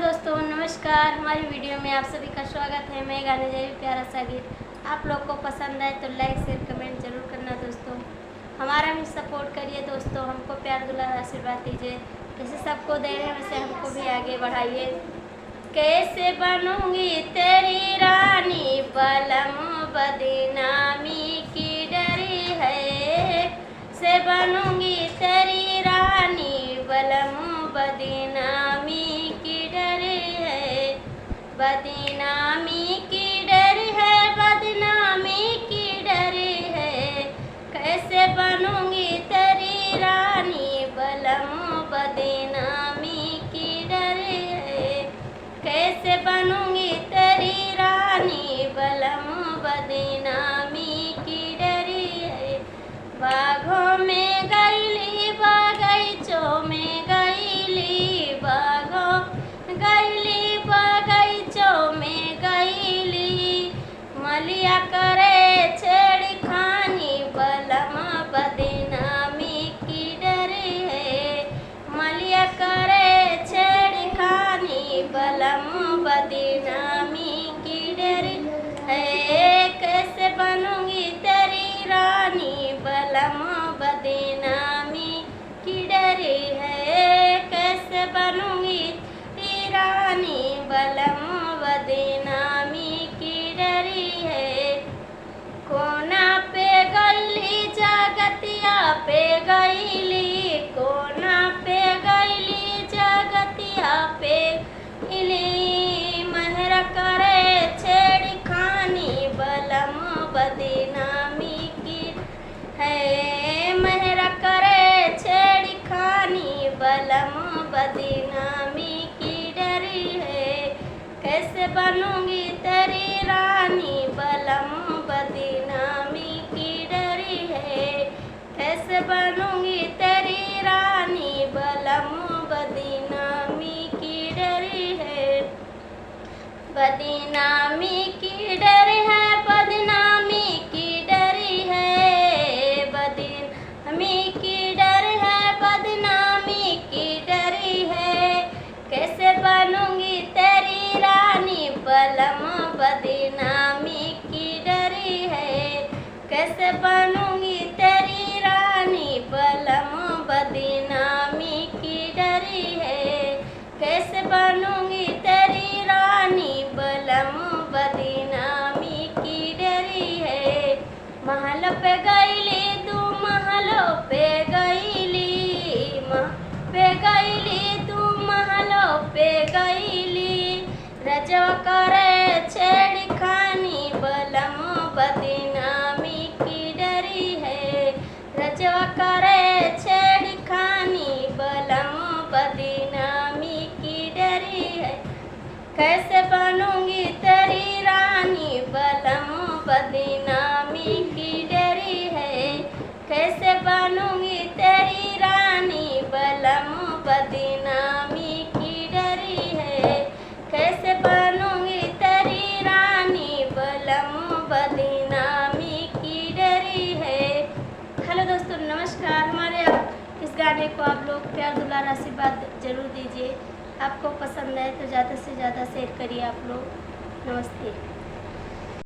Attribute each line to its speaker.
Speaker 1: दोस्तों नमस्कार। हमारी वीडियो में आप सभी का स्वागत है। मैं गाने जा रही प्यारा सा गीत। आप लोग को पसंद आए तो लाइक शेयर कमेंट जरूर करना दोस्तों। हमारा भी सपोर्ट करिए दोस्तों, हमको प्यार दुलार आशीर्वाद दीजिए। जैसे सबको दे रहे हैं वैसे हमको भी आगे बढ़ाइए। कैसे बनूंगी तेरी रानी, बलम बदनामी की डरी है। से बनूंगी तेरी रानी, बलम बदनामी की डरी है। बदनामी की डरी है, बदनामी की डरी है। कैसे बनूंगी तेरी रानी, बलम बदनामी की डरी है। कैसे बनूंगी तेरी रानी, बलम बदनामी की डरी है। बागों में गईली, बगीचों में गईली, बागों गईली, बगीचों में गईली। मलिया करे छेड़खानी, बलम बदनामी की डरी है। मलिया करे छेड़खानी, बलम बदनामी की डरी है। कैसे बनूंगी तेरी रानी, बलम बदनामी की डरी है। कैसे बनूंगी तेरी रानी, बलम बदनामी की डरी है। कोना पे गईली, जगतिया पे गईली, कोना पे गईली, जगतिया पे गईली। महर करे छेड़खानी, बलम बदनामी की है। महर करे छेड़खानी, बलम बदनामी की डरी है। कैसे बनूंगी तेरी रानी, बलम बदनामी की डरी है। कैसे बनूंगी तेरी रानी, बलम बदनामी की डरी है। बदनामी की डरी है, बदनामी की डरी है। बदनामी की डर है, बदनामी की डरी है। कैसे बनूंगी तेरी रानी, बलम बदनामी की डरी है। कैसे बनूंगी तेरी रानी, बलम बदनामी की डरी है। कैसे बनूंगी तेरी रानी, बलम बदनामी की डरी है। महल पे गईली, तू महलों पे गईली, पे गईली, तू महलों पे गईली। रजवा करे छेड़खानी, बलम बदनामी की डरी है। रजवा करे छेड़खानी, बलम बदनामी की डरी है। कैसे बनूंगी तेरी रानी, बलम बदनामी की डरी है। कैसे बनूंगी तेरी रानी, बलम बदनामी की डरी है। कैसे बनूंगी तेरी रानी, बलम बदनामी की डरी है। हेलो दोस्तों नमस्कार। हमारे इस गाने को आप लोग प्यार दुलार आशीर्वाद जरूर दीजिए। आपको पसंद आए तो ज़्यादा से ज़्यादा शेयर करिए आप लोग। नमस्ते।